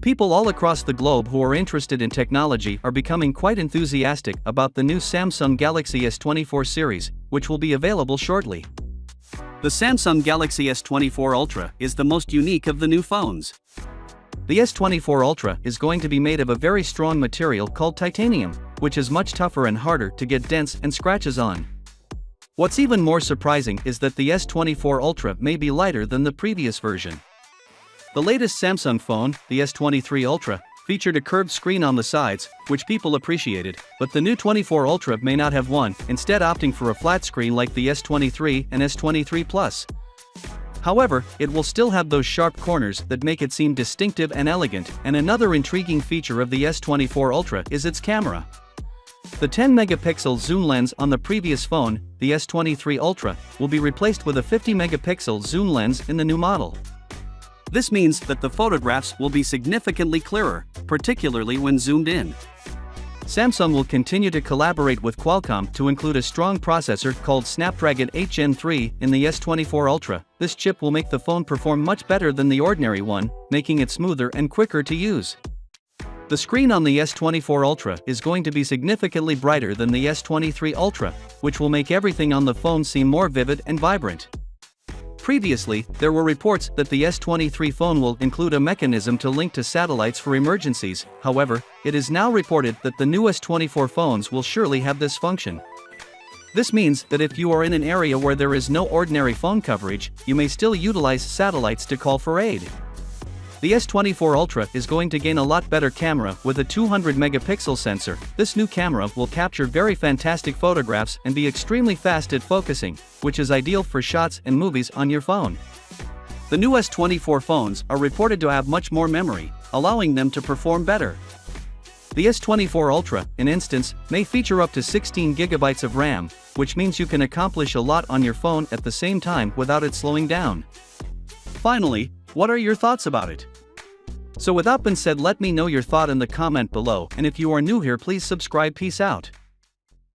People all across the globe who are interested in technology are becoming quite enthusiastic about the new Samsung Galaxy S24 series, which will be available shortly. The Samsung Galaxy S24 Ultra is the most unique of the new phones. The S24 Ultra is going to be made of a very strong material called titanium, which is much tougher and harder to get dents and scratches on. What's even more surprising is that the S24 Ultra may be lighter than the previous version. The latest Samsung phone, the S23 Ultra, featured a curved screen on the sides, which people appreciated, but the new 24 Ultra may not have one, instead opting for a flat screen like the S23 and S23 Plus. However, it will still have those sharp corners that make it seem distinctive and elegant, and another intriguing feature of the S24 Ultra is its camera. The 10-megapixel zoom lens on the previous phone, the S23 Ultra, will be replaced with a 50-megapixel zoom lens in the new model. This means that the photographs will be significantly clearer, particularly when zoomed in. Samsung will continue to collaborate with Qualcomm to include a strong processor called Snapdragon 8 Gen 3 in the S24 Ultra. This chip will make the phone perform much better than the ordinary one, making it smoother and quicker to use. The screen on the S24 Ultra is going to be significantly brighter than the S23 Ultra, which will make everything on the phone seem more vivid and vibrant. Previously, there were reports that the S23 phone will include a mechanism to link to satellites for emergencies. However, it is now reported that the new S24 phones will surely have this function. This means that if you are in an area where there is no ordinary phone coverage, you may still utilize satellites to call for aid. The S24 Ultra is going to gain a lot better camera with a 200-megapixel sensor. This new camera will capture very fantastic photographs and be extremely fast at focusing, which is ideal for shots and movies on your phone. The new S24 phones are reported to have much more memory, allowing them to perform better. The S24 Ultra, in instance, may feature up to 16 GB of RAM, which means you can accomplish a lot on your phone at the same time without it slowing down. Finally, what are your thoughts about it? So with that being said, let me know your thought in the comment below, and if you are new here, please subscribe. Peace out.